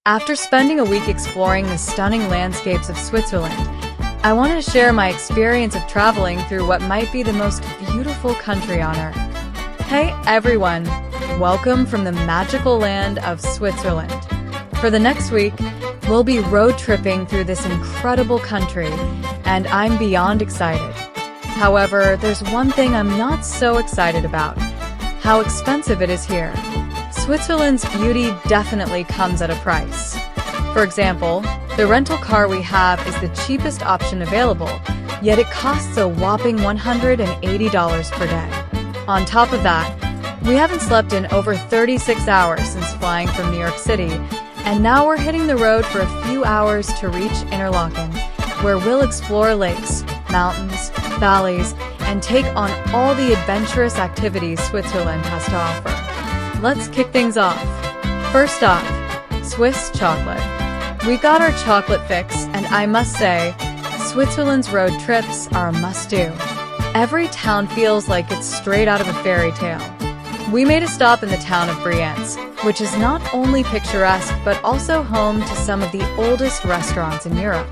After spending a week exploring the stunning landscapes of Switzerland, I wanted to share my experience of traveling through what might be the most beautiful country on Earth. Hey everyone, welcome from the magical land of Switzerland. For the next week, we'll be road tripping through this incredible country, and I'm beyond excited. However, there's one thing I'm not so excited about: how expensive it is here. Switzerland's beauty definitely comes at a price. For example, the rental car we have is the cheapest option available, yet it costs a whopping $180 per day. On top of that, we haven't slept in over 36 hours since flying from New York City, and now we're hitting the road for a few hours to reach Interlaken, where we'll explore lakes, mountains, valleys, and take on all the adventurous activities Switzerland has to offer. Let's kick things off. First off, Swiss chocolate. We got our chocolate fix, and I must say, Switzerland's road trips are a must-do. Every town feels like it's straight out of a fairy tale. We made a stop in the town of Brienz, which is not only picturesque but also home to some of the oldest restaurants in Europe.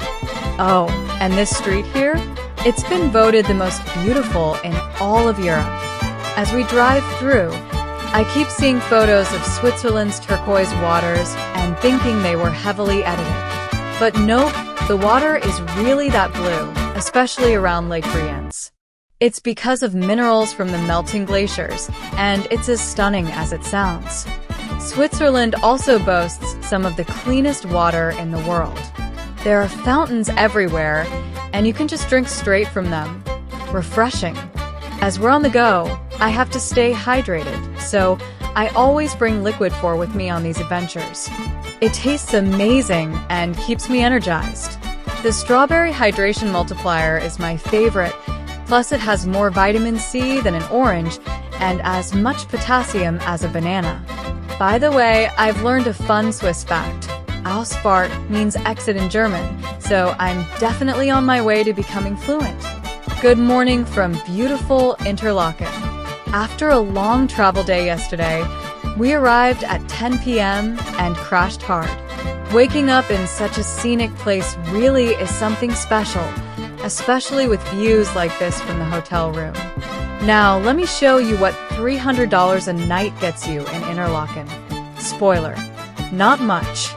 Oh, and this street here? It's been voted the most beautiful in all of Europe. As we drive through, I keep seeing photos of Switzerland's turquoise waters and thinking they were heavily edited. But nope, the water is really that blue, especially around Lake Brienz. It's because of minerals from the melting glaciers, and it's as stunning as it sounds. Switzerland also boasts some of the cleanest water in the world. There are fountains everywhere, and you can just drink straight from them. Refreshing. As we're on the go, I have to stay hydrated, so I always bring liquid with me on these adventures. It tastes amazing and keeps me energized. The strawberry hydration multiplier is my favorite, plus it has more vitamin C than an orange and as much potassium as a banana. By the way, I've learned a fun Swiss fact. Ausfahrt means exit in German, so I'm definitely on my way to becoming fluent. Good morning from beautiful Interlaken. After a long travel day yesterday, we arrived at 10 p.m. and crashed hard. Waking up in such a scenic place really is something special, especially with views like this from the hotel room. Now, let me show you what $300 a night gets you in Interlaken. Spoiler, not much.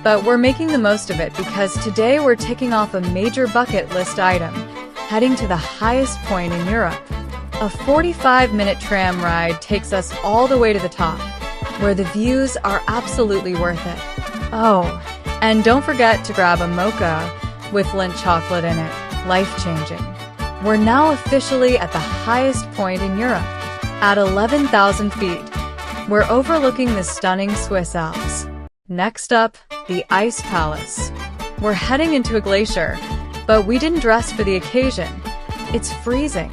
But we're making the most of it because today we're ticking off a major bucket list item, heading to the highest point in Europe. A 45-minute tram ride takes us all the way to the top, where the views are absolutely worth it. Oh, and don't forget to grab a mocha with Lindt chocolate in it. Life-changing. We're now officially at the highest point in Europe, at 11,000 feet. We're overlooking the stunning Swiss Alps. Next up, the Ice Palace. We're heading into a glacier, but we didn't dress for the occasion. It's freezing.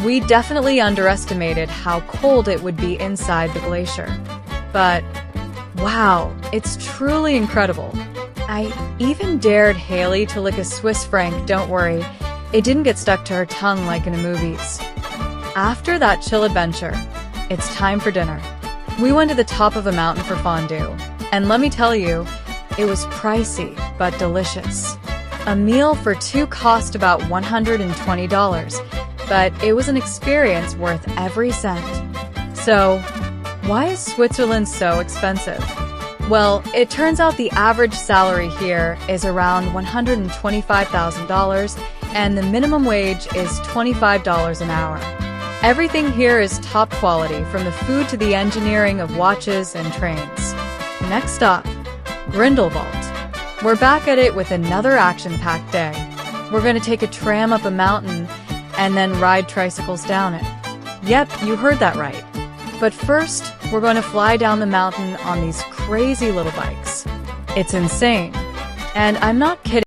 We definitely underestimated how cold it would be inside the glacier. But wow, it's truly incredible. I even dared Haley to lick a Swiss franc, don't worry. It didn't get stuck to her tongue like in the movies. After that chill adventure, it's time for dinner. We went to the top of a mountain for fondue, and let me tell you, it was pricey but delicious. A meal for two cost about $120, but it was an experience worth every cent. So, why is Switzerland so expensive? Well, it turns out the average salary here is around $125,000, and the minimum wage is $25 an hour. Everything here is top quality, from the food to the engineering of watches and trains. Next up, Grindelwald. We're back at it with another action-packed day. We're going to take a tram up a mountain and then ride tricycles down it. Yep, you heard that right. But first, we're going to fly down the mountain on these crazy little bikes. It's insane. And I'm not kidding.